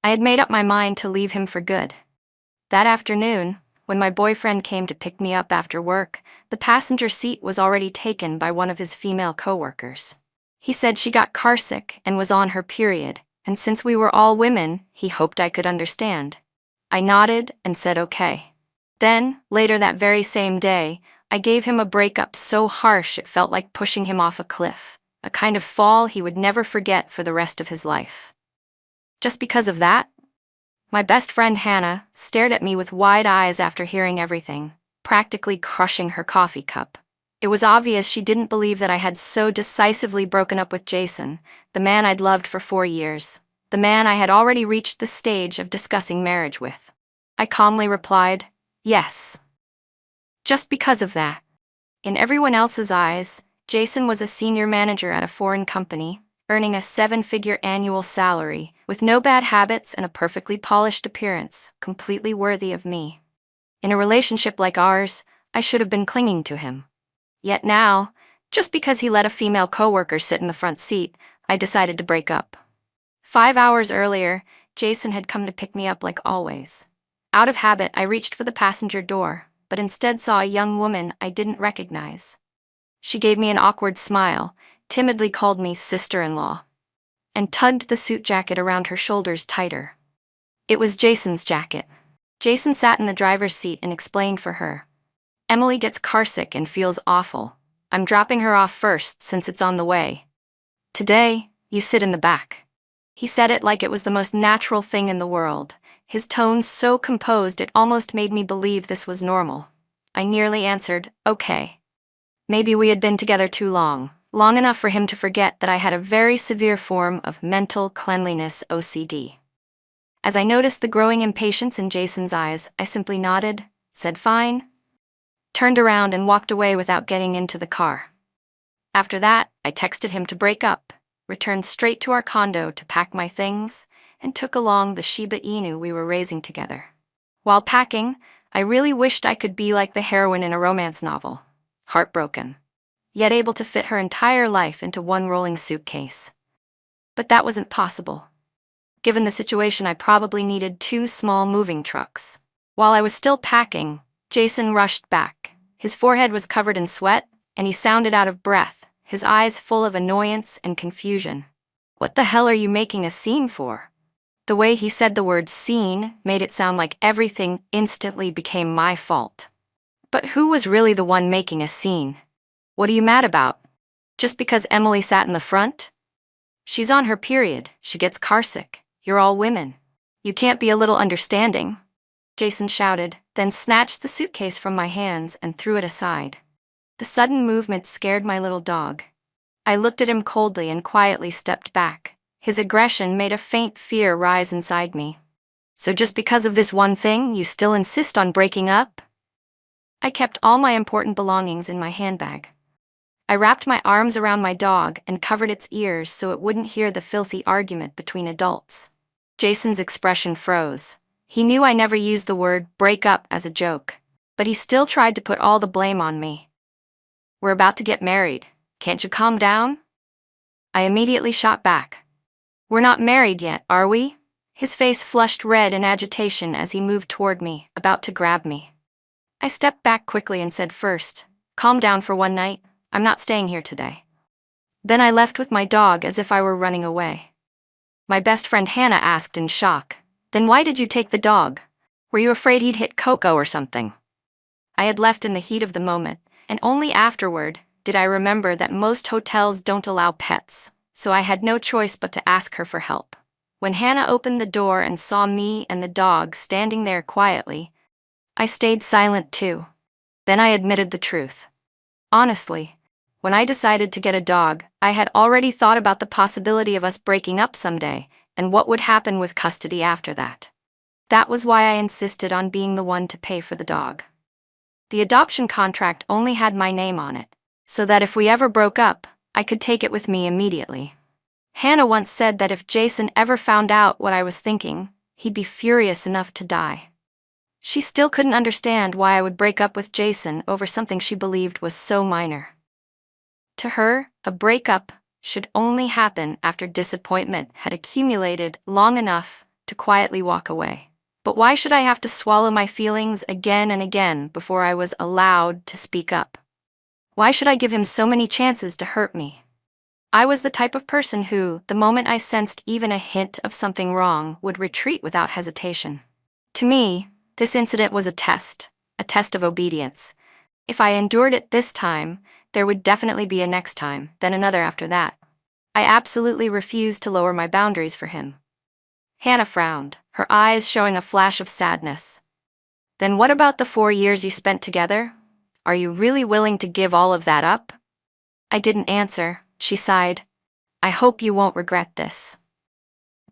I had made up my mind to leave him for good. That afternoon, when my boyfriend came to pick me up after work, the passenger seat was already taken by one of his female coworkers. He said she got carsick and was on her period, and since we were all women, he hoped I could understand. I nodded and said okay. Then, later that very same day, I gave him a breakup so harsh it felt like pushing him off a cliff, a kind of fall he would never forget for the rest of his life. Just because of that? My best friend Hannah stared at me with wide eyes after hearing everything, practically crushing her coffee cup. It was obvious she didn't believe that I had so decisively broken up with Jason, the man I'd loved for 4 years, the man I had already reached the stage of discussing marriage with. I calmly replied, yes. Just because of that. In everyone else's eyes, Jason was a senior manager at a foreign company, earning a 7-figure annual salary, with no bad habits and a perfectly polished appearance, completely worthy of me. In a relationship like ours, I should have been clinging to him. Yet now, just because he let a female coworker sit in the front seat, I decided to break up. 5 hours earlier, Jason had come to pick me up like always. Out of habit, I reached for the passenger door, but instead saw a young woman I didn't recognize. She gave me an awkward smile, timidly called me sister-in-law, and tugged the suit jacket around her shoulders tighter. It was Jason's jacket. Jason sat in the driver's seat and explained for her. Emily gets carsick and feels awful. I'm dropping her off first since it's on the way. Today, you sit in the back. He said it like it was the most natural thing in the world, his tone so composed it almost made me believe this was normal. I nearly answered, okay. Maybe we had been together too long enough for him to forget that I had a very severe form of mental cleanliness OCD. As I noticed the growing impatience in Jason's eyes, I simply nodded, said fine, turned around and walked away without getting into the car. After that, I texted him to break up, returned straight to our condo to pack my things, and took along the Shiba Inu we were raising together. While packing, I really wished I could be like the heroine in a romance novel, heartbroken, yet able to fit her entire life into one rolling suitcase. But that wasn't possible. Given the situation, I probably needed 2 small moving trucks. While I was still packing, Jason rushed back. His forehead was covered in sweat, and he sounded out of breath, his eyes full of annoyance and confusion. What the hell are you making a scene for? The way he said the word scene made it sound like everything instantly became my fault. But who was really the one making a scene? What are you mad about? Just because Emily sat in the front? She's on her period, she gets carsick. You're all women. You can't be a little understanding, Jason shouted, then snatched the suitcase from my hands and threw it aside. The sudden movement scared my little dog. I looked at him coldly and quietly stepped back. His aggression made a faint fear rise inside me. So just because of this one thing, you still insist on breaking up? I kept all my important belongings in my handbag. I wrapped my arms around my dog and covered its ears so it wouldn't hear the filthy argument between adults. Jason's expression froze. He knew I never used the word break up as a joke, but he still tried to put all the blame on me. We're about to get married. Can't you calm down? I immediately shot back. We're not married yet, are we? His face flushed red in agitation as he moved toward me, about to grab me. I stepped back quickly and said first, calm down for one night. I'm not staying here today. Then I left with my dog as if I were running away. My best friend Hannah asked in shock, then why did you take the dog? Were you afraid he'd hit Coco or something? I had left in the heat of the moment, and only afterward did I remember that most hotels don't allow pets, so I had no choice but to ask her for help. When Hannah opened the door and saw me and the dog standing there quietly, I stayed silent too. Then I admitted the truth. Honestly, when I decided to get a dog, I had already thought about the possibility of us breaking up someday and what would happen with custody after that. That was why I insisted on being the one to pay for the dog. The adoption contract only had my name on it, so that if we ever broke up, I could take it with me immediately. Hannah once said that if Jason ever found out what I was thinking, he'd be furious enough to die. She still couldn't understand why I would break up with Jason over something she believed was so minor. To her, a breakup should only happen after disappointment had accumulated long enough to quietly walk away. But why should I have to swallow my feelings again and again before I was allowed to speak up? Why should I give him so many chances to hurt me? I was the type of person who, the moment I sensed even a hint of something wrong, would retreat without hesitation. To me, this incident was a test of obedience. If I endured it this time, there would definitely be a next time, then another after that. I absolutely refused to lower my boundaries for him. Hannah frowned, her eyes showing a flash of sadness. Then what about the 4 years you spent together? Are you really willing to give all of that up? I didn't answer. She sighed. I hope you won't regret this.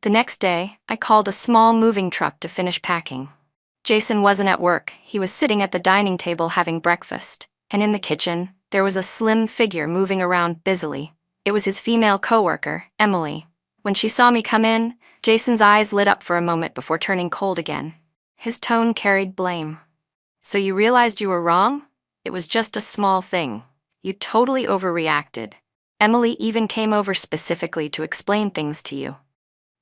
The next day, I called a small moving truck to finish packing. Jason wasn't at work. He was sitting at the dining table having breakfast, and in the kitchen, there was a slim figure moving around busily. It was his female coworker, Emily. When she saw me come in, Jason's eyes lit up for a moment before turning cold again. His tone carried blame. So you realized you were wrong? It was just a small thing. You totally overreacted. Emily even came over specifically to explain things to you.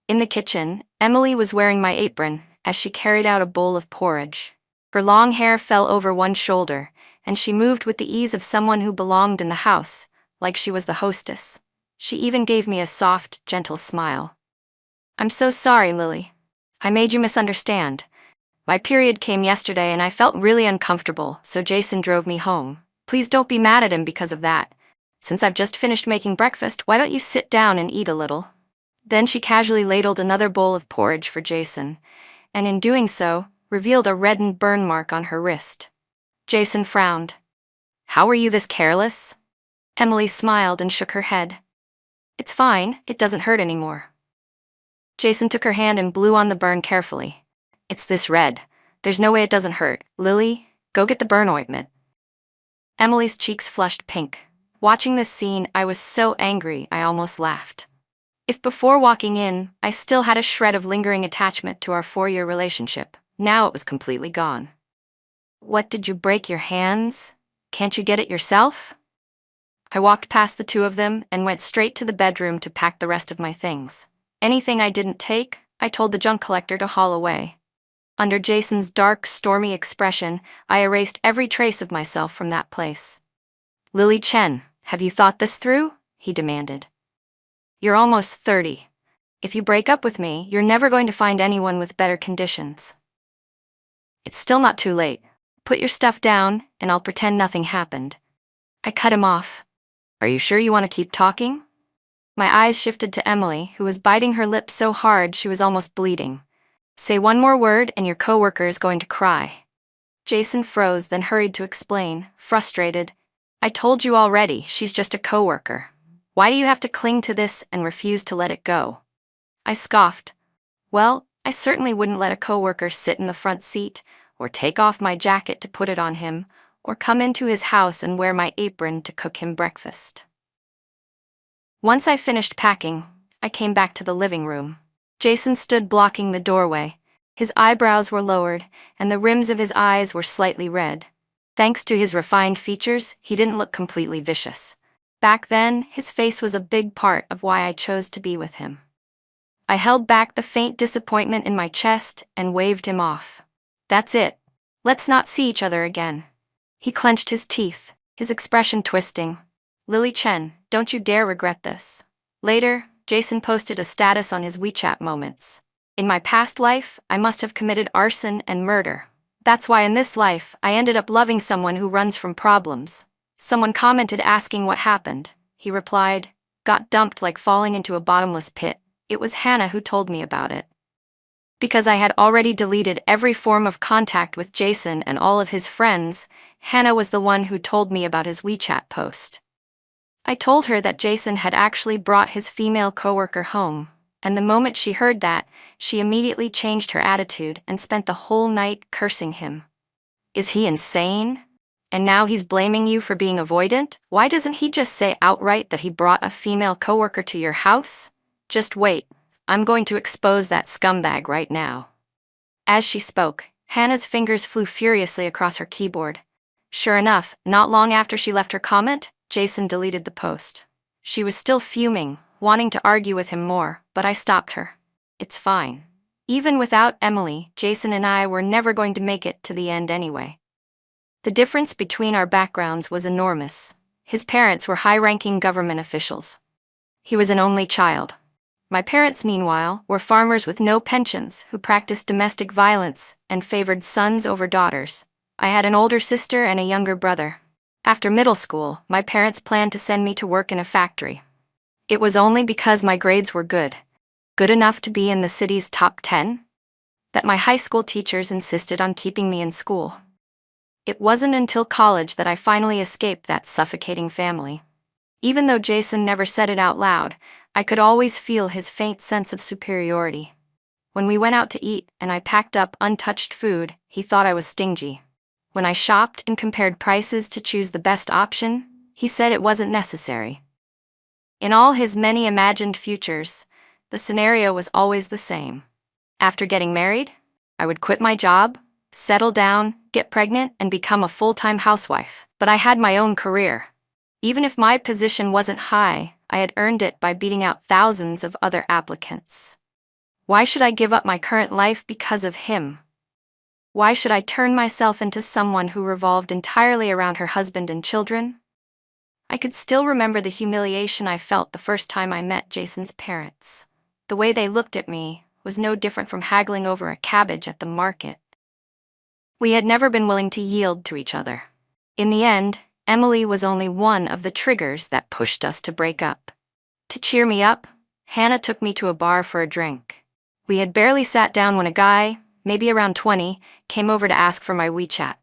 In the kitchen, Emily was wearing my apron as she carried out a bowl of porridge. Her long hair fell over one shoulder, and she moved with the ease of someone who belonged in the house, like she was the hostess. She even gave me a soft, gentle smile. I'm so sorry, Lily. I made you misunderstand. My period came yesterday and I felt really uncomfortable, so Jason drove me home. Please don't be mad at him because of that. Since I've just finished making breakfast, why don't you sit down and eat a little? Then she casually ladled another bowl of porridge for Jason, and in doing so, revealed a reddened burn mark on her wrist. Jason frowned. How are you this careless? Emily smiled and shook her head. It's fine, it doesn't hurt anymore. Jason took her hand and blew on the burn carefully. It's this red. There's no way it doesn't hurt. Lily, go get the burn ointment. Emily's cheeks flushed pink. Watching this scene, I was so angry I almost laughed. If before walking in, I still had a shred of lingering attachment to our 4-year relationship, now it was completely gone. What, did you break your hands? Can't you get it yourself? I walked past the two of them and went straight to the bedroom to pack the rest of my things. Anything I didn't take, I told the junk collector to haul away. Under Jason's dark, stormy expression, I erased every trace of myself from that place. Lily Chen, have you thought this through? He demanded. You're almost 30. If you break up with me, you're never going to find anyone with better conditions. It's still not too late. Put your stuff down, and I'll pretend nothing happened. I cut him off. Are you sure you want to keep talking? My eyes shifted to Emily, who was biting her lip so hard she was almost bleeding. Say one more word and your coworker is going to cry. Jason froze, then hurried to explain, frustrated. I told you already, she's just a coworker. Why do you have to cling to this and refuse to let it go? I scoffed. Well, I certainly wouldn't let a coworker sit in the front seat, or take off my jacket to put it on him, or come into his house and wear my apron to cook him breakfast. Once I finished packing, I came back to the living room. Jason stood blocking the doorway. His eyebrows were lowered, and the rims of his eyes were slightly red. Thanks to his refined features, he didn't look completely vicious. Back then, his face was a big part of why I chose to be with him. I held back the faint disappointment in my chest and waved him off. That's it. Let's not see each other again. He clenched his teeth, his expression twisting. Lily Chen, don't you dare regret this. Later, Jason posted a status on his WeChat moments. In my past life, I must have committed arson and murder. That's why in this life, I ended up loving someone who runs from problems. Someone commented asking what happened. He replied, got dumped like falling into a bottomless pit. It was Hannah who told me about it. Because I had already deleted every form of contact with Jason and all of his friends, Hannah was the one who told me about his WeChat post. I told her that Jason had actually brought his female coworker home, and the moment she heard that, she immediately changed her attitude and spent the whole night cursing him. Is he insane? And now he's blaming you for being avoidant? Why doesn't he just say outright that he brought a female coworker to your house? Just wait, I'm going to expose that scumbag right now. As she spoke, Hannah's fingers flew furiously across her keyboard. Sure enough, not long after she left her comment, Jason deleted the post. She was still fuming, wanting to argue with him more, but I stopped her. It's fine. Even without Emily, Jason and I were never going to make it to the end anyway. The difference between our backgrounds was enormous. His parents were high-ranking government officials. He was an only child. My parents, meanwhile, were farmers with no pensions who practiced domestic violence and favored sons over daughters. I had an older sister and a younger brother. After middle school, my parents planned to send me to work in a factory. It was only because my grades were good enough to be in the city's top 10, that my high school teachers insisted on keeping me in school. It wasn't until college that I finally escaped that suffocating family. Even though Jason never said it out loud, I could always feel his faint sense of superiority. When we went out to eat and I packed up untouched food, he thought I was stingy. When I shopped and compared prices to choose the best option, he said it wasn't necessary. In all his many imagined futures, the scenario was always the same. After getting married, I would quit my job, settle down, get pregnant, and become a full-time housewife. But I had my own career. Even if my position wasn't high, I had earned it by beating out thousands of other applicants. Why should I give up my current life because of him? Why should I turn myself into someone who revolved entirely around her husband and children? I could still remember the humiliation I felt the first time I met Jason's parents. The way they looked at me was no different from haggling over a cabbage at the market. We had never been willing to yield to each other. In the end, Emily was only one of the triggers that pushed us to break up. To cheer me up, Hannah took me to a bar for a drink. We had barely sat down when a guy, maybe around 20, came over to ask for my WeChat.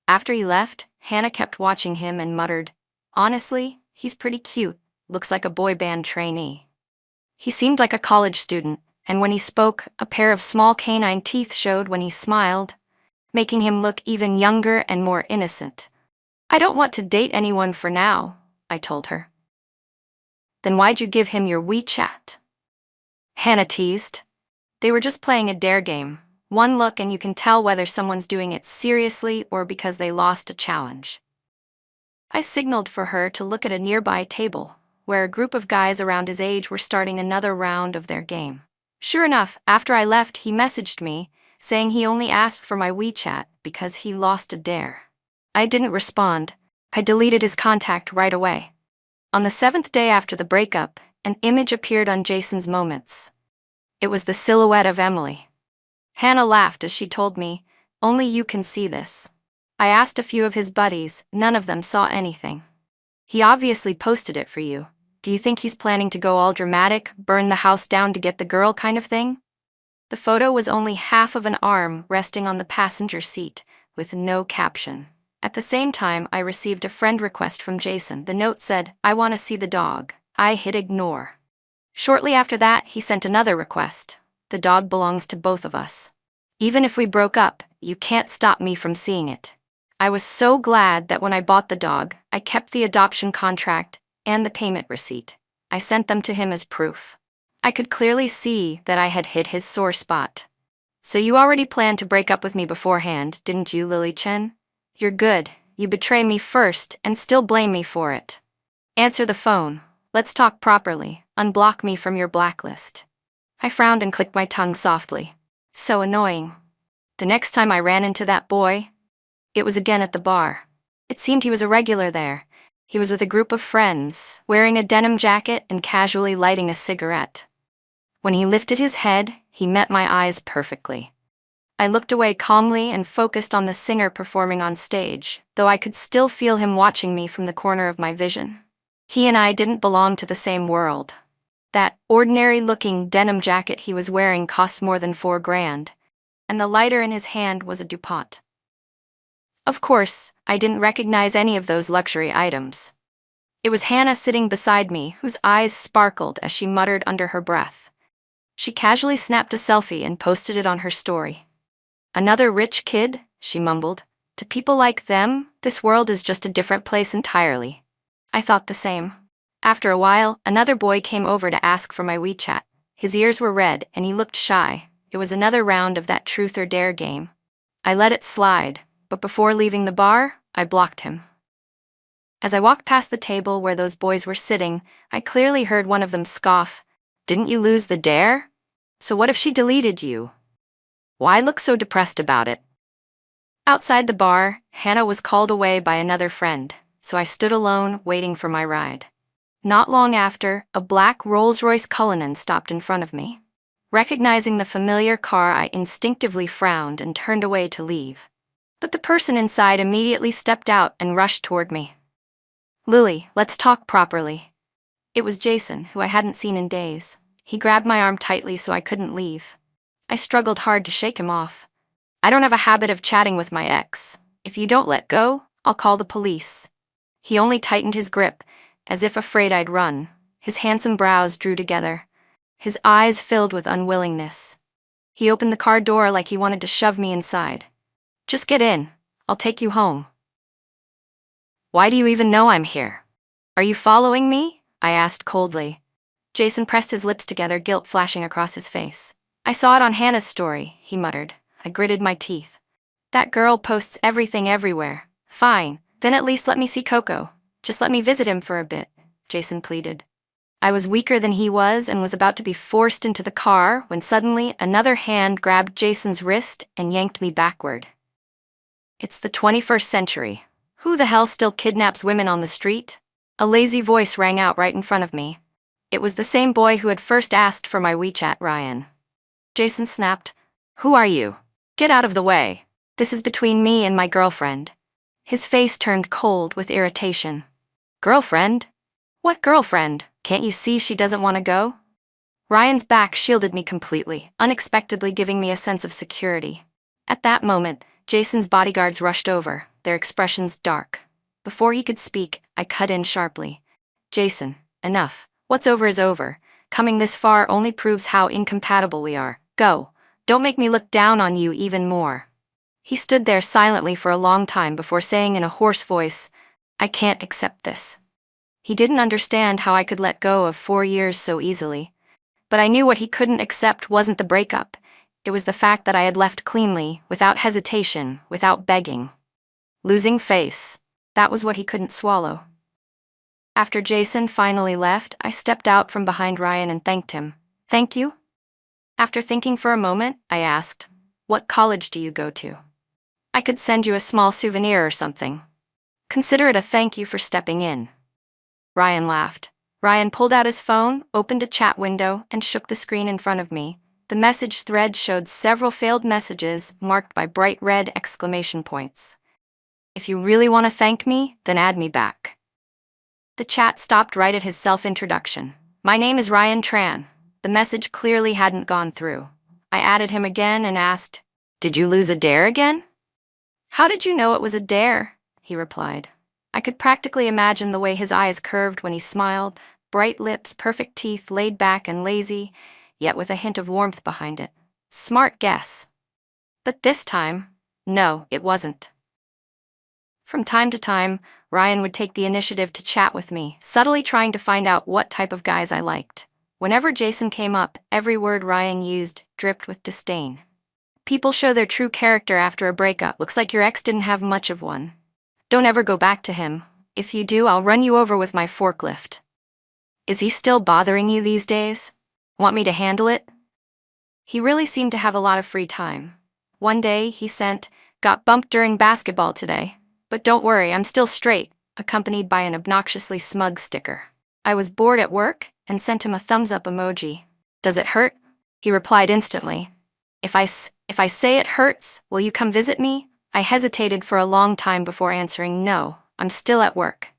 After he left, Hannah kept watching him and muttered, "Honestly, he's pretty cute, looks like a boy band trainee." He seemed like a college student, and when he spoke, a pair of small canine teeth showed when he smiled, making him look even younger and more innocent. "I don't want to date anyone for now," I told her. "Then why'd you give him your WeChat?" Hannah teased. "They were just playing a dare game. One look and you can tell whether someone's doing it seriously or because they lost a challenge." I signaled for her to look at a nearby table, where a group of guys around his age were starting another round of their game. Sure enough, after I left, he messaged me, saying he only asked for my WeChat because he lost a dare. I didn't respond. I deleted his contact right away. On the 7th day after the breakup, an image appeared on Jason's Moments. It was the silhouette of Emily. Hannah laughed as she told me, "Only you can see this." I asked a few of his buddies, none of them saw anything. "He obviously posted it for you. Do you think he's planning to go all dramatic, burn the house down to get the girl kind of thing?" The photo was only half of an arm resting on the passenger seat, with no caption. At the same time, I received a friend request from Jason. The note said, "I want to see the dog." I hit ignore. Shortly after that, he sent another request. "The dog belongs to both of us. Even if we broke up, you can't stop me from seeing it." I was so glad that when I bought the dog, I kept the adoption contract and the payment receipt. I sent them to him as proof. I could clearly see that I had hit his sore spot. "So you already planned to break up with me beforehand, didn't you, Lily Chen? You're good. You betray me first and still blame me for it. Answer the phone. Let's talk properly. Unblock me from your blacklist." I frowned and clicked my tongue softly. So annoying. The next time I ran into that boy, it was again at the bar. It seemed he was a regular there. He was with a group of friends, wearing a denim jacket and casually lighting a cigarette. When he lifted his head, he met my eyes perfectly. I looked away calmly and focused on the singer performing on stage, though I could still feel him watching me from the corner of my vision. He and I didn't belong to the same world. That ordinary-looking denim jacket he was wearing cost more than $4,000, and the lighter in his hand was a DuPont. Of course, I didn't recognize any of those luxury items. It was Hannah sitting beside me, whose eyes sparkled as she muttered under her breath. She casually snapped a selfie and posted it on her story. "Another rich kid," she mumbled. "To people like them, this world is just a different place entirely." I thought the same. After a while, another boy came over to ask for my WeChat. His ears were red and he looked shy. It was another round of that truth or dare game. I let it slide, but before leaving the bar, I blocked him. As I walked past the table where those boys were sitting, I clearly heard one of them scoff, "Didn't you lose the dare? So what if she deleted you?" Why look so depressed about it? Outside the bar, Hannah was called away by another friend, so I stood alone, waiting for my ride. Not long after, a black Rolls-Royce Cullinan stopped in front of me. Recognizing the familiar car, I instinctively frowned and turned away to leave. But the person inside immediately stepped out and rushed toward me. "Lily, let's talk properly." It was Jason, who I hadn't seen in days. He grabbed my arm tightly so I couldn't leave. I struggled hard to shake him off. "I don't have a habit of chatting with my ex. If you don't let go, I'll call the police." He only tightened his grip, as if afraid I'd run. His handsome brows drew together. His eyes filled with unwillingness. He opened the car door like he wanted to shove me inside. "Just get in. I'll take you home." "Why do you even know I'm here? Are you following me?" I asked coldly. Jason pressed his lips together, guilt flashing across his face. "I saw it on Hannah's story," he muttered. I gritted my teeth. "That girl posts everything everywhere." "Fine, then at least let me see Coco. Just let me visit him for a bit," Jason pleaded. I was weaker than he was and was about to be forced into the car when suddenly another hand grabbed Jason's wrist and yanked me backward. "It's the 21st century. Who the hell still kidnaps women on the street?" A lazy voice rang out right in front of me. It was the same boy who had first asked for my WeChat, Ryan. Jason snapped, "Who are you? Get out of the way. This is between me and my girlfriend." His face turned cold with irritation. "Girlfriend? What girlfriend? Can't you see she doesn't want to go?" Ryan's back shielded me completely, unexpectedly giving me a sense of security. At that moment, Jason's bodyguards rushed over, their expressions dark. Before he could speak, I cut in sharply. "Jason, enough. What's over is over. Coming this far only proves how incompatible we are. Go. Don't make me look down on you even more." He stood there silently for a long time before saying in a hoarse voice, "I can't accept this." He didn't understand how I could let go of 4 years so easily. But I knew what he couldn't accept wasn't the breakup. It was the fact that I had left cleanly, without hesitation, without begging. Losing face. That was what he couldn't swallow. After Jason finally left, I stepped out from behind Ryan and thanked him. "Thank you?" After thinking for a moment, I asked, "What college do you go to? I could send you a small souvenir or something. Consider it a thank you for stepping in." Ryan laughed. Ryan pulled out his phone, opened a chat window, and shook the screen in front of me. The message thread showed several failed messages marked by bright red exclamation points. "If you really want to thank me, then add me back." The chat stopped right at his self-introduction. "My name is Ryan Tran." The message clearly hadn't gone through. I added him again and asked, "Did you lose a dare again?" "How did you know it was a dare?" he replied. I could practically imagine the way his eyes curved when he smiled, bright lips, perfect teeth, laid back and lazy, yet with a hint of warmth behind it. Smart guess. But this time, no, it wasn't. From time to time, Ryan would take the initiative to chat with me, subtly trying to find out what type of guys I liked. Whenever Jason came up, every word Ryan used dripped with disdain. "People show their true character after a breakup. Looks like your ex didn't have much of one. Don't ever go back to him. If you do, I'll run you over with my forklift. Is he still bothering you these days? Want me to handle it?" He really seemed to have a lot of free time. One day, he sent, "Got bumped during basketball today. But don't worry, I'm still straight," accompanied by an obnoxiously smug sticker. I was bored at work and sent him a thumbs-up emoji. "Does it hurt?" He replied instantly. If I say it hurts, will you come visit me?" I hesitated for a long time before answering, "No, I'm still at work."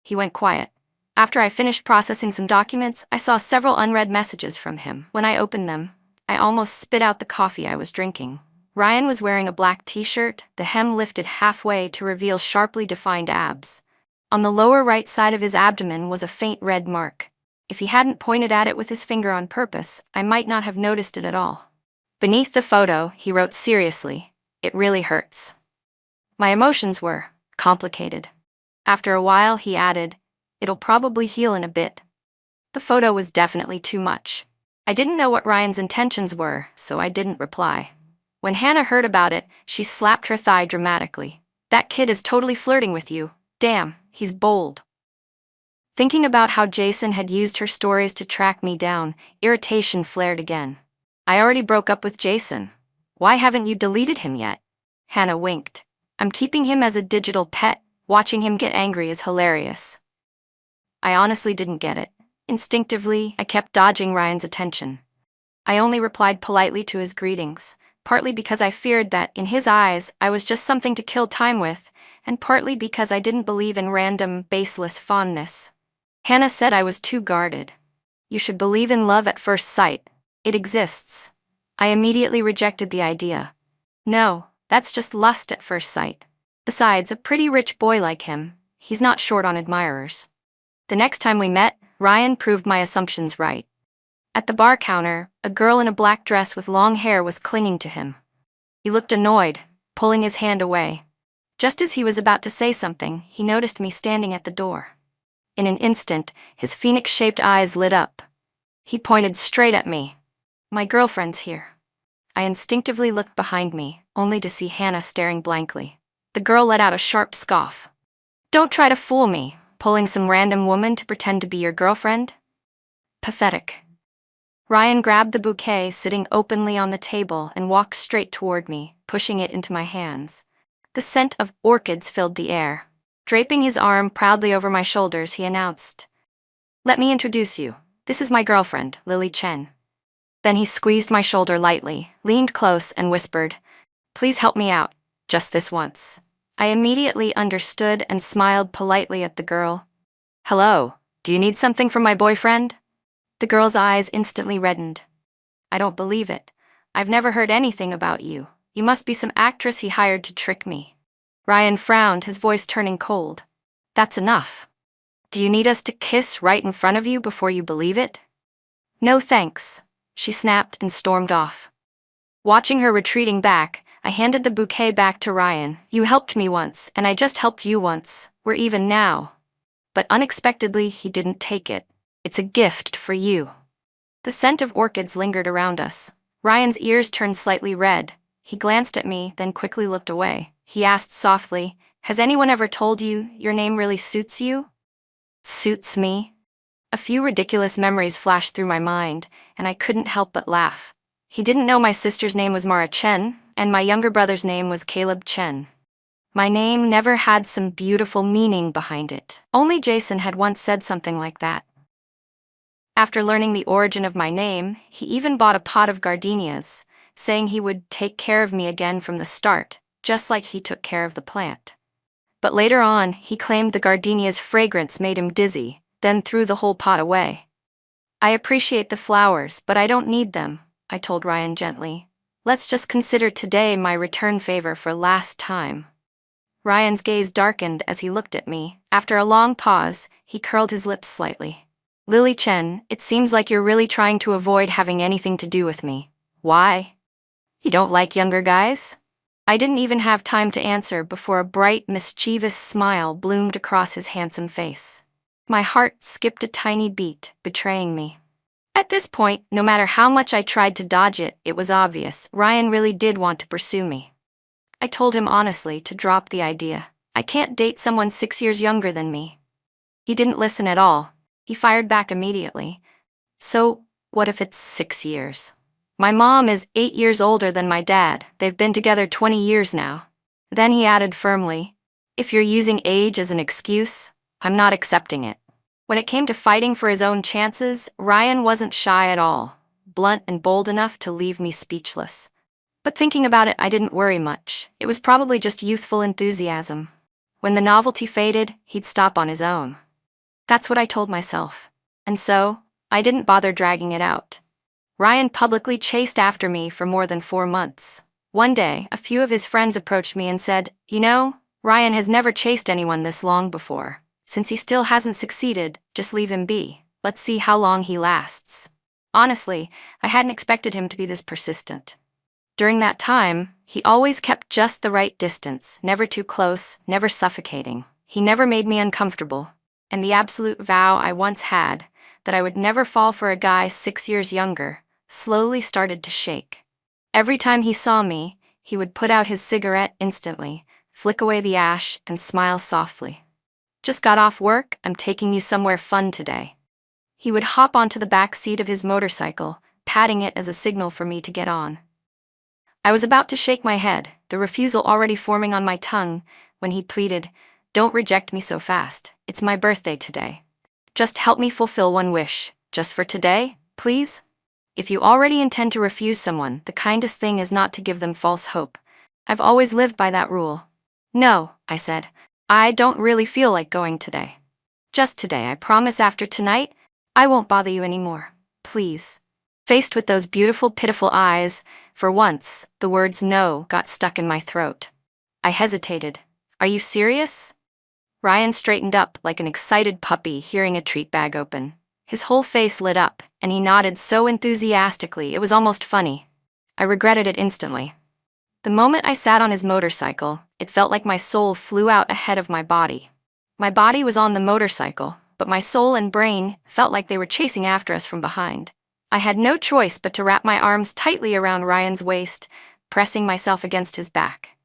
He went quiet. After I finished processing some documents, I saw several unread messages from him. When I opened them, I almost spit out the coffee I was drinking. Ryan was wearing a black t-shirt, the hem lifted halfway to reveal sharply defined abs. On the lower right side of his abdomen was a faint red mark. If he hadn't pointed at it with his finger on purpose, I might not have noticed it at all. Beneath the photo, he wrote seriously, "It really hurts." My emotions were complicated. After a while, he added, "It'll probably heal in a bit." The photo was definitely too much. I didn't know what Ryan's intentions were, so I didn't reply. When Hannah heard about it, she slapped her thigh dramatically. "That kid is totally flirting with you. Damn, he's bold." Thinking about how Jason had used her stories to track me down, irritation flared again. I already broke up with Jason. Why haven't you deleted him yet? Hannah winked. I'm keeping him as a digital pet. Watching him get angry is hilarious. I honestly didn't get it. Instinctively, I kept dodging Ryan's attention. I only replied politely to his greetings, partly because I feared that, in his eyes, I was just something to kill time with, and partly because I didn't believe in random, baseless fondness. Hannah said I was too guarded. You should believe in love at first sight. It exists. I immediately rejected the idea. No, that's just lust at first sight. Besides, a pretty rich boy like him, he's not short on admirers. The next time we met, Ryan proved my assumptions right. At the bar counter, a girl in a black dress with long hair was clinging to him. He looked annoyed, pulling his hand away. Just as he was about to say something, he noticed me standing at the door. In an instant, his phoenix-shaped eyes lit up. He pointed straight at me. My girlfriend's here. I instinctively looked behind me, only to see Hannah staring blankly. The girl let out a sharp scoff. Don't try to fool me, pulling some random woman to pretend to be your girlfriend. Pathetic. Ryan grabbed the bouquet sitting openly on the table and walked straight toward me, pushing it into my hands. The scent of orchids filled the air. Draping his arm proudly over my shoulders, he announced, "Let me introduce you. This is my girlfriend, Lily Chen." Then he squeezed my shoulder lightly, leaned close, and whispered, "Please help me out, just this once." I immediately understood and smiled politely at the girl. "Hello, do you need something from my boyfriend?" The girl's eyes instantly reddened. "I don't believe it. I've never heard anything about you. You must be some actress he hired to trick me." Ryan frowned, his voice turning cold. "That's enough. Do you need us to kiss right in front of you before you believe it?" "No thanks," she snapped and stormed off. Watching her retreating back, I handed the bouquet back to Ryan. "You helped me once, and I just helped you once. We're even now." But unexpectedly, he didn't take it. "It's a gift for you." The scent of orchids lingered around us. Ryan's ears turned slightly red. He glanced at me, then quickly looked away. He asked softly, "Has anyone ever told you your name really suits you?" Suits me? A few ridiculous memories flashed through my mind, and I couldn't help but laugh. He didn't know my sister's name was Mara Chen, and my younger brother's name was Caleb Chen. My name never had some beautiful meaning behind it. Only Jason had once said something like that. After learning the origin of my name, he even bought a pot of gardenias, saying he would take care of me again from the start, just like he took care of the plant. But later on, he claimed the gardenia's fragrance made him dizzy, then threw the whole pot away. "I appreciate the flowers, but I don't need them," I told Ryan gently. "Let's just consider today my return favor for last time." Ryan's gaze darkened as he looked at me. After a long pause, he curled his lips slightly. "Lily Chen, it seems like you're really trying to avoid having anything to do with me. Why? You don't like younger guys?" I didn't even have time to answer before a bright, mischievous smile bloomed across his handsome face. My heart skipped a tiny beat, betraying me. At this point, no matter how much I tried to dodge it, it was obvious Ryan really did want to pursue me. I told him honestly to drop the idea. I can't date someone 6 years younger than me. He didn't listen at all. He fired back immediately. "So, what if it's 6 years? My mom is 8 years older than my dad. They've been together 20 years now." Then he added firmly, "If you're using age as an excuse, I'm not accepting it." When it came to fighting for his own chances, Ryan wasn't shy at all, blunt and bold enough to leave me speechless. But thinking about it, I didn't worry much. It was probably just youthful enthusiasm. When the novelty faded, he'd stop on his own. That's what I told myself. And so, I didn't bother dragging it out. Ryan publicly chased after me for more than 4 months. One day, a few of his friends approached me and said, "You know, Ryan has never chased anyone this long before. Since he still hasn't succeeded, just leave him be. Let's see how long he lasts." Honestly, I hadn't expected him to be this persistent. During that time, he always kept just the right distance, never too close, never suffocating. He never made me uncomfortable. And the absolute vow I once had, that I would never fall for a guy 6 years younger, slowly started to shake. Every time he saw me, he would put out his cigarette instantly, flick away the ash, and smile softly. "Just got off work, I'm taking you somewhere fun today." He would hop onto the back seat of his motorcycle, patting it as a signal for me to get on. I was about to shake my head, the refusal already forming on my tongue, when he pleaded, "Don't reject me so fast. It's my birthday today. Just help me fulfill one wish, just for today, please?" If you already intend to refuse someone, the kindest thing is not to give them false hope. I've always lived by that rule. "No," I said. "I don't really feel like going today. Just today, I promise after tonight, I won't bother you anymore. Please." Faced with those beautiful, pitiful eyes, for once, the words "no" got stuck in my throat. I hesitated. "Are you serious?" Ryan straightened up like an excited puppy hearing a treat bag open. His whole face lit up, and he nodded so enthusiastically it was almost funny. I regretted it instantly. The moment I sat on his motorcycle, it felt like my soul flew out ahead of my body. My body was on the motorcycle, but my soul and brain felt like they were chasing after us from behind. I had no choice but to wrap my arms tightly around Ryan's waist, pressing myself against his back.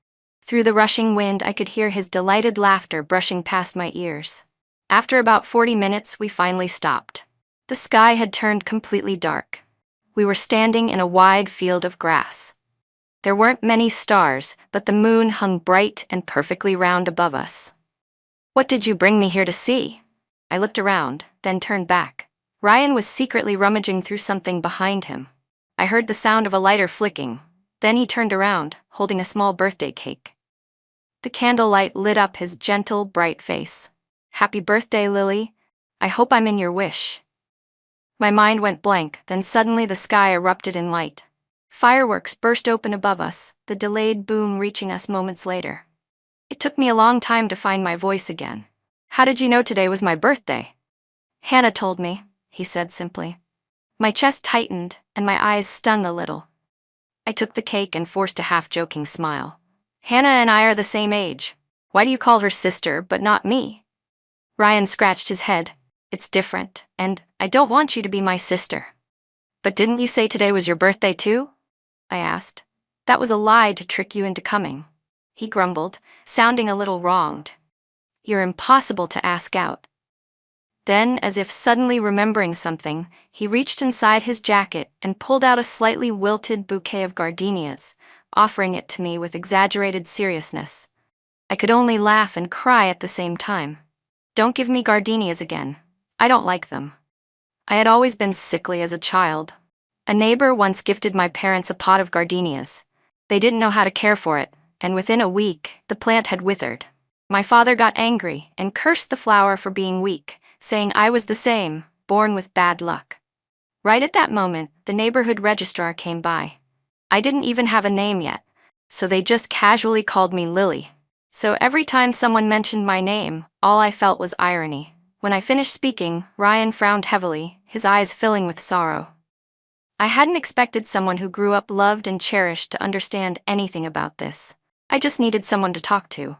Through the rushing wind, I could hear his delighted laughter brushing past my ears. After about 40 minutes, we finally stopped. The sky had turned completely dark. We were standing in a wide field of grass. There weren't many stars, but the moon hung bright and perfectly round above us. "What did you bring me here to see?" I looked around, then turned back. Ryan was secretly rummaging through something behind him. I heard the sound of a lighter flicking. Then he turned around, holding a small birthday cake. The candlelight lit up his gentle, bright face. "Happy birthday, Lily. I hope I'm in your wish." My mind went blank, then suddenly the sky erupted in light. Fireworks burst open above us, the delayed boom reaching us moments later. It took me a long time to find my voice again. "How did you know today was my birthday?" "Hannah told me," he said simply. My chest tightened, and my eyes stung a little. I took the cake and forced a half-joking smile. "Hannah and I are the same age. Why do you call her sister, but not me?" Ryan scratched his head. "It's different, and I don't want you to be my sister." "But didn't you say today was your birthday too?" I asked. "That was a lie to trick you into coming," he grumbled, sounding a little wronged. "You're impossible to ask out." Then, as if suddenly remembering something, he reached inside his jacket and pulled out a slightly wilted bouquet of gardenias, offering it to me with exaggerated seriousness. I could only laugh and cry at the same time. "Don't give me gardenias again. I don't like them." I had always been sickly as a child. A neighbor once gifted my parents a pot of gardenias. They didn't know how to care for it, and within a week, the plant had withered. My father got angry and cursed the flower for being weak, saying I was the same, born with bad luck. Right at that moment, the neighborhood registrar came by. I didn't even have a name yet, so they just casually called me Lily. So every time someone mentioned my name, all I felt was irony. When I finished speaking, Ryan frowned heavily, his eyes filling with sorrow. I hadn't expected someone who grew up loved and cherished to understand anything about this. I just needed someone to talk to.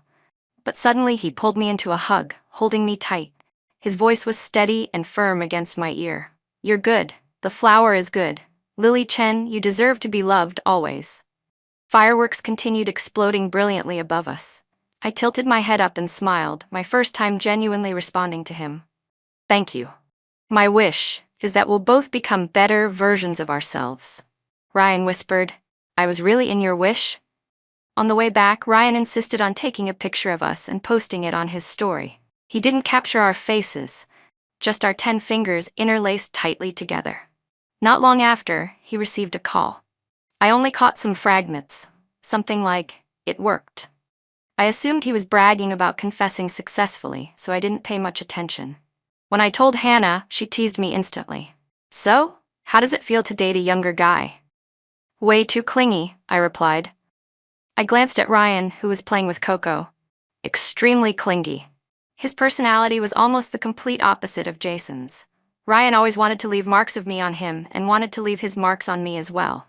But suddenly he pulled me into a hug, holding me tight. His voice was steady and firm against my ear. "You're good. The flower is good. Lily Chen, you deserve to be loved always." Fireworks continued exploding brilliantly above us. I tilted my head up and smiled, my first time genuinely responding to him. "Thank you. My wish is that we'll both become better versions of ourselves." Ryan whispered, "I was really in your wish?" On the way back, Ryan insisted on taking a picture of us and posting it on his story. He didn't capture our faces, just our 10 fingers interlaced tightly together. Not long after, he received a call. I only caught some fragments, something like, "It worked." I assumed he was bragging about confessing successfully, so I didn't pay much attention. When I told Hannah, she teased me instantly. "So, how does it feel to date a younger guy?" "Way too clingy," I replied. I glanced at Ryan, who was playing with Coco. Extremely clingy. His personality was almost the complete opposite of Jason's. Ryan always wanted to leave marks of me on him and wanted to leave his marks on me as well.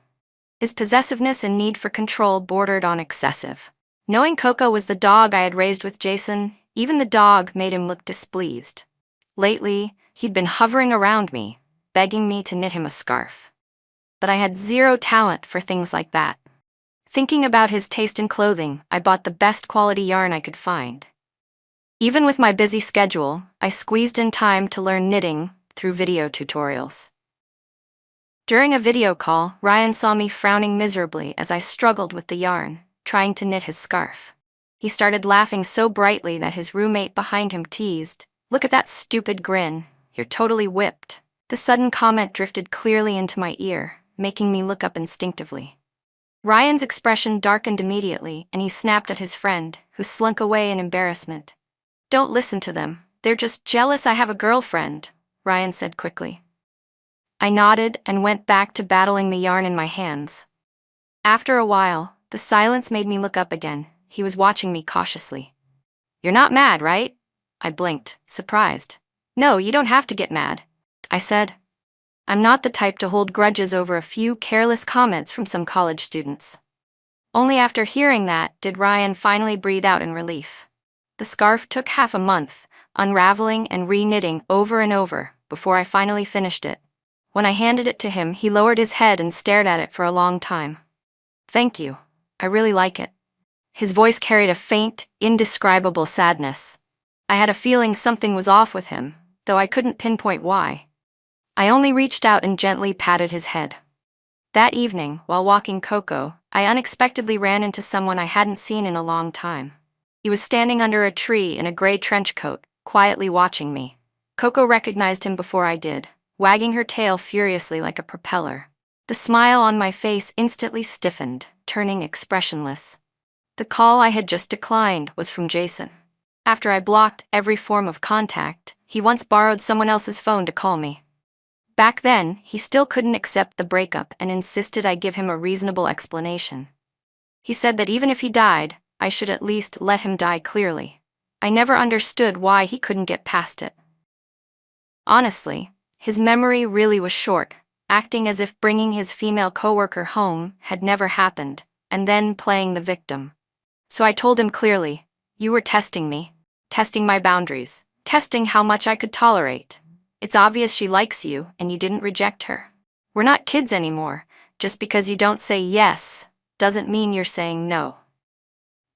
His possessiveness and need for control bordered on excessive. Knowing Coco was the dog I had raised with Jason, even the dog made him look displeased. Lately, he'd been hovering around me, begging me to knit him a scarf. But I had zero talent for things like that. Thinking about his taste in clothing, I bought the best quality yarn I could find. Even with my busy schedule, I squeezed in time to learn knitting through video tutorials. During a video call, Ryan saw me frowning miserably as I struggled with the yarn, trying to knit his scarf. He started laughing so brightly that his roommate behind him teased, "Look at that stupid grin, you're totally whipped." The sudden comment drifted clearly into my ear, making me look up instinctively. Ryan's expression darkened immediately, and he snapped at his friend, who slunk away in embarrassment. "Don't listen to them, they're just jealous I have a girlfriend," Ryan said quickly. I nodded and went back to battling the yarn in my hands. After a while, the silence made me look up again. He was watching me cautiously. "You're not mad, right?" I blinked, surprised. "No, you don't have to get mad," I said. "I'm not the type to hold grudges over a few careless comments from some college students." Only after hearing that did Ryan finally breathe out in relief. The scarf took half a month, unraveling and re-knitting over and over, before I finally finished it. When I handed it to him, he lowered his head and stared at it for a long time. "Thank you. I really like it." His voice carried a faint, indescribable sadness. I had a feeling something was off with him, though I couldn't pinpoint why. I only reached out and gently patted his head. That evening, while walking Coco, I unexpectedly ran into someone I hadn't seen in a long time. He was standing under a tree in a gray trench coat, quietly watching me. Coco recognized him before I did, wagging her tail furiously like a propeller. The smile on my face instantly stiffened, turning expressionless. The call I had just declined was from Jason. After I blocked every form of contact, he once borrowed someone else's phone to call me. Back then, he still couldn't accept the breakup and insisted I give him a reasonable explanation. He said that even if he died, I should at least let him die clearly. I never understood why he couldn't get past it. Honestly, his memory really was short, acting as if bringing his female coworker home had never happened, and then playing the victim. So I told him clearly, "You were testing me, testing my boundaries, testing how much I could tolerate. It's obvious she likes you, and you didn't reject her. We're not kids anymore. Just because you don't say yes doesn't mean you're saying no.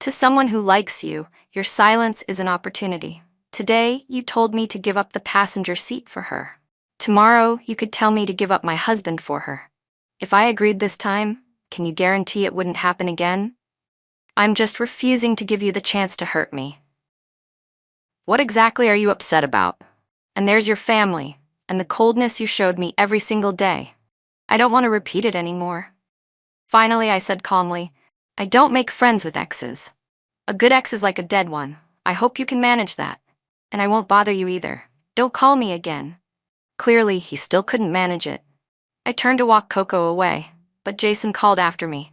To someone who likes you, your silence is an opportunity. Today, you told me to give up the passenger seat for her. Tomorrow, you could tell me to give up my husband for her. If I agreed this time, can you guarantee it wouldn't happen again? I'm just refusing to give you the chance to hurt me." "What exactly are you upset about? And there's your family, and the coldness you showed me every single day. I don't want to repeat it anymore." Finally, I said calmly, "I don't make friends with exes. A good ex is like a dead one. I hope you can manage that. And I won't bother you either. Don't call me again." Clearly, he still couldn't manage it. I turned to walk Coco away, but Jason called after me.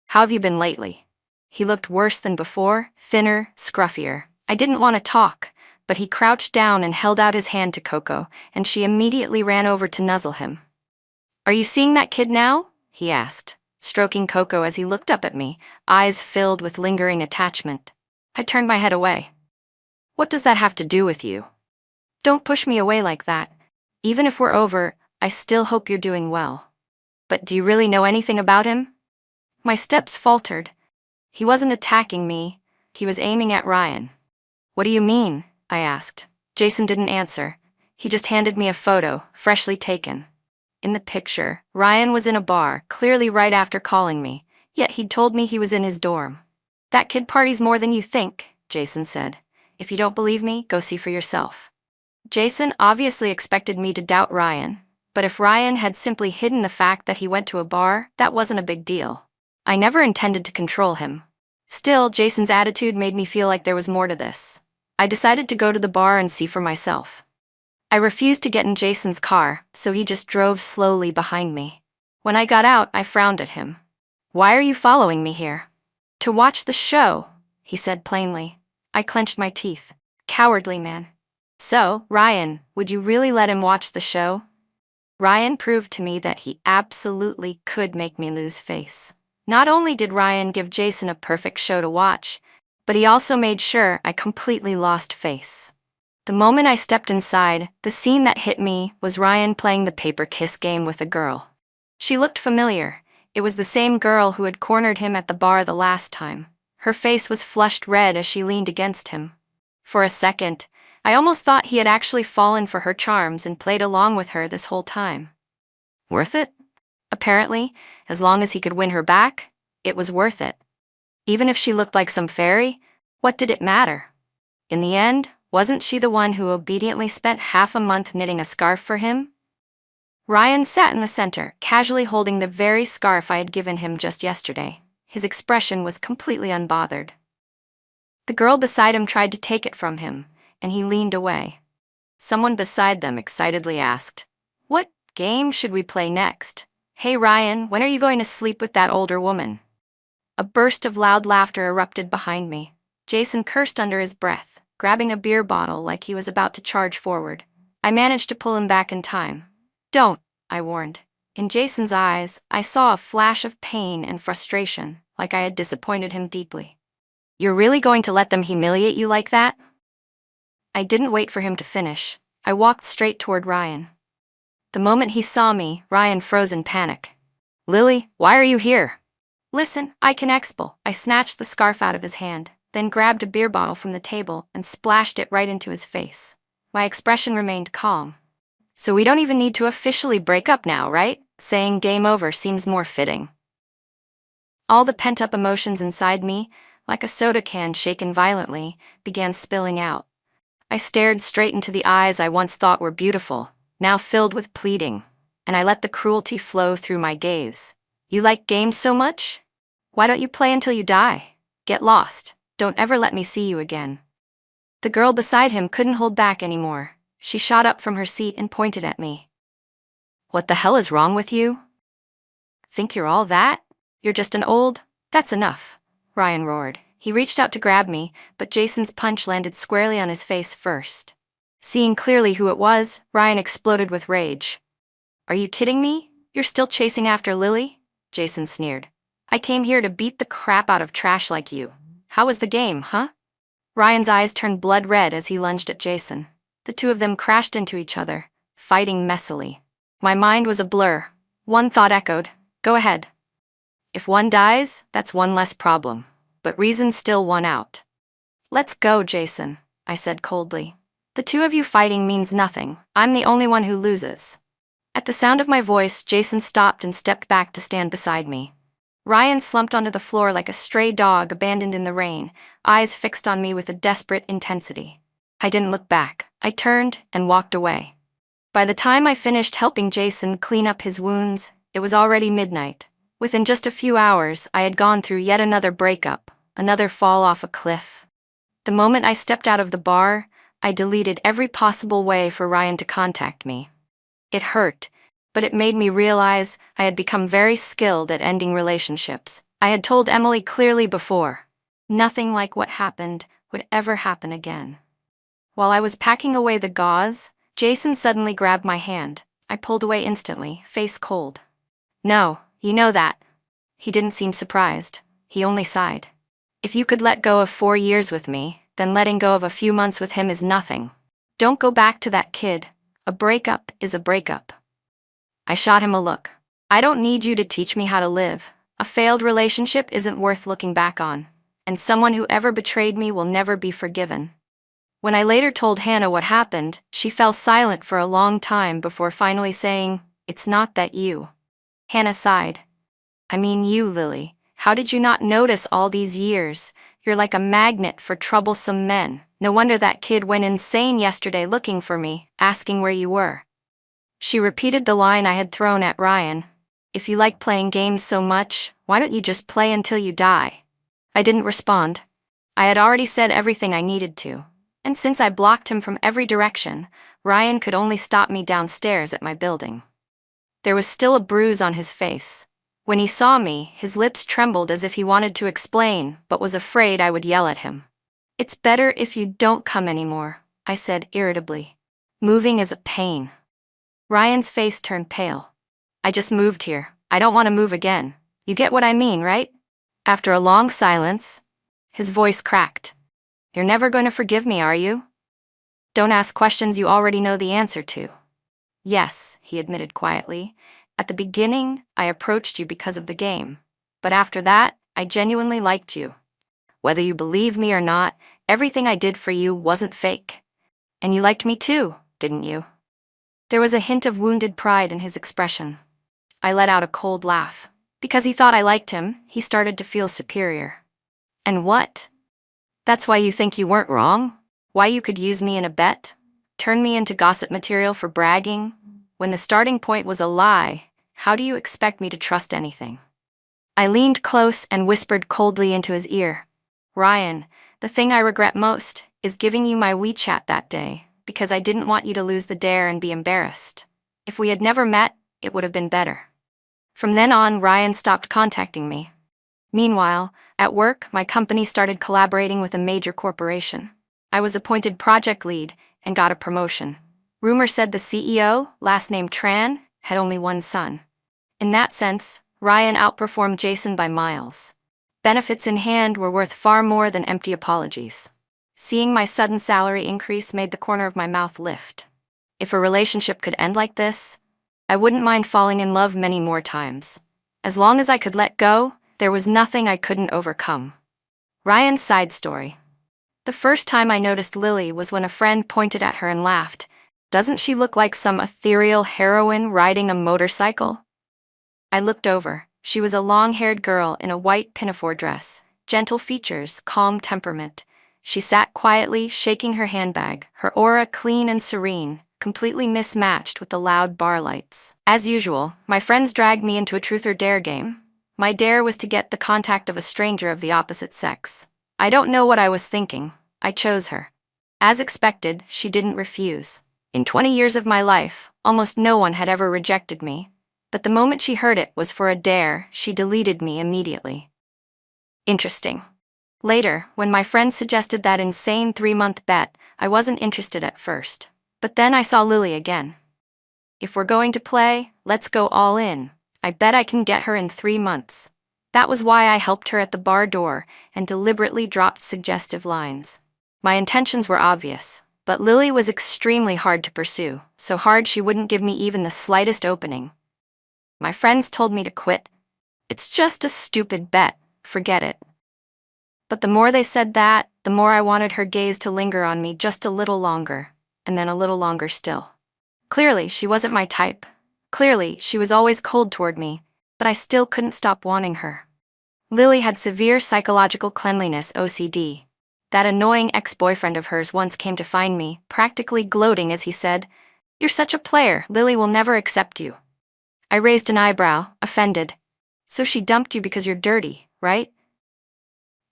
"How have you been lately?" He looked worse than before, thinner, scruffier. I didn't want to talk, but he crouched down and held out his hand to Coco, and she immediately ran over to nuzzle him. "Are you seeing that kid now?" he asked, stroking Coco as he looked up at me, eyes filled with lingering attachment. I turned my head away. "What does that have to do with you? Don't push me away like that. Even if we're over, I still hope you're doing well. But do you really know anything about him?" My steps faltered. He wasn't attacking me, he was aiming at Ryan. "What do you mean?" I asked. Jason didn't answer. He just handed me a photo, freshly taken. In the picture, Ryan was in a bar, clearly right after calling me, yet he'd told me he was in his dorm. "That kid parties more than you think," Jason said. "If you don't believe me, go see for yourself." Jason obviously expected me to doubt Ryan, but if Ryan had simply hidden the fact that he went to a bar, that wasn't a big deal. I never intended to control him. Still, Jason's attitude made me feel like there was more to this. I decided to go to the bar and see for myself. I refused to get in Jason's car, so he just drove slowly behind me. When I got out, I frowned at him. "Why are you following me here?" "To watch the show," he said plainly. I clenched my teeth. Cowardly man. "So, Ryan, would you really let him watch the show?" Ryan proved to me that he absolutely could make me lose face. Not only did Ryan give Jason a perfect show to watch, but he also made sure I completely lost face. The moment I stepped inside, the scene that hit me was Ryan playing the paper kiss game with a girl. She looked familiar. It was the same girl who had cornered him at the bar the last time. Her face was flushed red as she leaned against him. For a second, I almost thought he had actually fallen for her charms and played along with her this whole time. "Worth it?" Apparently, as long as he could win her back, it was worth it. Even if she looked like some fairy, what did it matter? In the end, wasn't she the one who obediently spent half a month knitting a scarf for him? Ryan sat in the center, casually holding the very scarf I had given him just yesterday. His expression was completely unbothered. The girl beside him tried to take it from him, and he leaned away. Someone beside them excitedly asked, "What game should we play next? Hey Ryan, when are you going to sleep with that older woman?" A burst of loud laughter erupted behind me. Jason cursed under his breath, grabbing a beer bottle like he was about to charge forward. I managed to pull him back in time. "Don't," I warned. In Jason's eyes, I saw a flash of pain and frustration, like I had disappointed him deeply. "You're really going to let them humiliate you like that?" I didn't wait for him to finish. I walked straight toward Ryan. The moment he saw me, Ryan froze in panic. "Lily, why are you here?" "Listen, I can expel." I snatched the scarf out of his hand, then grabbed a beer bottle from the table and splashed it right into his face. My expression remained calm. "So we don't even need to officially break up now, right? Saying game over seems more fitting." All the pent-up emotions inside me, like a soda can shaken violently, began spilling out. I stared straight into the eyes I once thought were beautiful, now filled with pleading, and I let the cruelty flow through my gaze. "You like games so much? Why don't you play until you die? Get lost. Don't ever let me see you again." The girl beside him couldn't hold back anymore. She shot up from her seat and pointed at me. "What the hell is wrong with you? Think you're all that? You're just an old—" "That's enough," Ryan roared. He reached out to grab me, but Jason's punch landed squarely on his face first. Seeing clearly who it was, Ryan exploded with rage. "Are you kidding me? You're still chasing after Lily?" Jason sneered. "I came here to beat the crap out of trash like you. How was the game, huh?" Ryan's eyes turned blood red as he lunged at Jason. The two of them crashed into each other, fighting messily. My mind was a blur. One thought echoed, "Go ahead. If one dies, that's one less problem." But reason still won out. "Let's go, Jason," I said coldly. "The two of you fighting means nothing. I'm the only one who loses." At the sound of my voice, Jason stopped and stepped back to stand beside me. Ryan slumped onto the floor like a stray dog abandoned in the rain, eyes fixed on me with a desperate intensity. I didn't look back. I turned and walked away. By the time I finished helping Jason clean up his wounds, it was already midnight. Within just a few hours, I had gone through yet another breakup, another fall off a cliff. The moment I stepped out of the bar, I deleted every possible way for Ryan to contact me. It hurt, but it made me realize I had become very skilled at ending relationships. I had told Emily clearly before. Nothing like what happened would ever happen again. While I was packing away the gauze, Jason suddenly grabbed my hand. I pulled away instantly, face cold. "No, you know that." He didn't seem surprised. He only sighed. "If you could let go of 4 years with me, then letting go of a few months with him is nothing. Don't go back to that kid. A breakup is a breakup." I shot him a look. "I don't need you to teach me how to live. A failed relationship isn't worth looking back on, and someone who ever betrayed me will never be forgiven." When I later told Hannah what happened, she fell silent for a long time before finally saying, "It's not that you." Hannah sighed. "I mean you, Lily. How did you not notice all these years? You're like a magnet for troublesome men. No wonder that kid went insane yesterday looking for me, asking where you were." She repeated the line I had thrown at Ryan. "If you like playing games so much, why don't you just play until you die?" I didn't respond. I had already said everything I needed to. And since I blocked him from every direction, Ryan could only stop me downstairs at my building. There was still a bruise on his face. When he saw me, his lips trembled as if he wanted to explain, but was afraid I would yell at him. "It's better if you don't come anymore," I said irritably. "Moving is a pain." Ryan's face turned pale. "I just moved here. I don't want to move again. You get what I mean, right?" After a long silence, his voice cracked. "You're never going to forgive me, are you? Don't ask questions you already know the answer to." "Yes," he admitted quietly. "At the beginning, I approached you because of the game. But after that, I genuinely liked you. Whether you believe me or not, everything I did for you wasn't fake. And you liked me too, didn't you?" There was a hint of wounded pride in his expression. I let out a cold laugh. Because he thought I liked him, he started to feel superior. And what? That's why you think you weren't wrong? Why you could use me in a bet? Turn me into gossip material for bragging? When the starting point was a lie, how do you expect me to trust anything? I leaned close and whispered coldly into his ear. Ryan, the thing I regret most is giving you my WeChat that day, because I didn't want you to lose the dare and be embarrassed. If we had never met, it would have been better. From then on, Ryan stopped contacting me. Meanwhile, at work, my company started collaborating with a major corporation. I was appointed project lead and got a promotion. Rumor said the CEO, last name Tran, had only one son. In that sense, Ryan outperformed Jason by miles. Benefits in hand were worth far more than empty apologies. Seeing my sudden salary increase made the corner of my mouth lift. If a relationship could end like this, I wouldn't mind falling in love many more times. As long as I could let go, there was nothing I couldn't overcome. Ryan's side story. The first time I noticed Lily was when a friend pointed at her and laughed. Doesn't she look like some ethereal heroine riding a motorcycle? I looked over. She was a long-haired girl in a white pinafore dress, gentle features, calm temperament. She sat quietly, shaking her handbag, her aura clean and serene, completely mismatched with the loud bar lights. As usual, my friends dragged me into a truth or dare game. My dare was to get the contact of a stranger of the opposite sex. I don't know what I was thinking. I chose her. As expected, she didn't refuse. In 20 years of my life, almost no one had ever rejected me. But the moment she heard it was for a dare, she deleted me immediately. Interesting. Later, when my friends suggested that insane 3-month bet, I wasn't interested at first. But then I saw Lily again. If we're going to play, let's go all in. I bet I can get her in 3 months. That was why I helped her at the bar door and deliberately dropped suggestive lines. My intentions were obvious, but Lily was extremely hard to pursue, so hard she wouldn't give me even the slightest opening. My friends told me to quit. It's just a stupid bet, forget it. But the more they said that, the more I wanted her gaze to linger on me just a little longer, and then a little longer still. Clearly, she wasn't my type. Clearly, she was always cold toward me, but I still couldn't stop wanting her. Lily had severe psychological cleanliness OCD. That annoying ex-boyfriend of hers once came to find me, practically gloating as he said, "You're such a player, Lily will never accept you." I raised an eyebrow, offended. "So she dumped you because you're dirty, right?"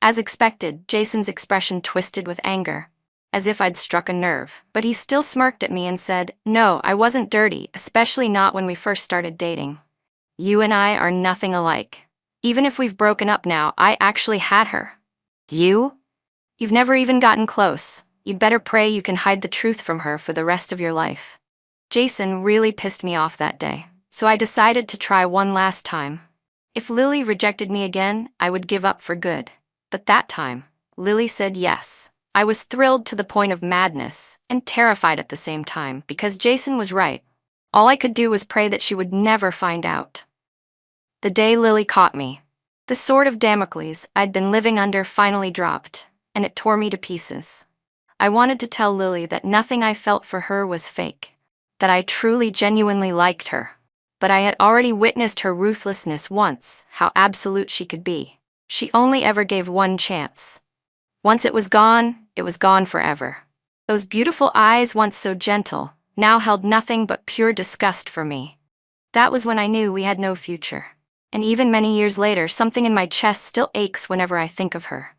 As expected, Jason's expression twisted with anger, as if I'd struck a nerve, but he still smirked at me and said, "No, I wasn't dirty, especially not when we first started dating. You and I are nothing alike. Even if we've broken up now, I actually had her. You? You've never even gotten close. You'd better pray you can hide the truth from her for the rest of your life." Jason really pissed me off that day, so I decided to try one last time. If Lily rejected me again, I would give up for good. But that time, Lily said yes. I was thrilled to the point of madness, and terrified at the same time, because Jason was right. All I could do was pray that she would never find out. The day Lily caught me, the sword of Damocles I'd been living under finally dropped, and it tore me to pieces. I wanted to tell Lily that nothing I felt for her was fake, that I truly genuinely liked her. But I had already witnessed her ruthlessness once, how absolute she could be. She only ever gave one chance. Once it was gone forever. Those beautiful eyes, once so gentle, now held nothing but pure disgust for me. That was when I knew we had no future. And even many years later, something in my chest still aches whenever I think of her.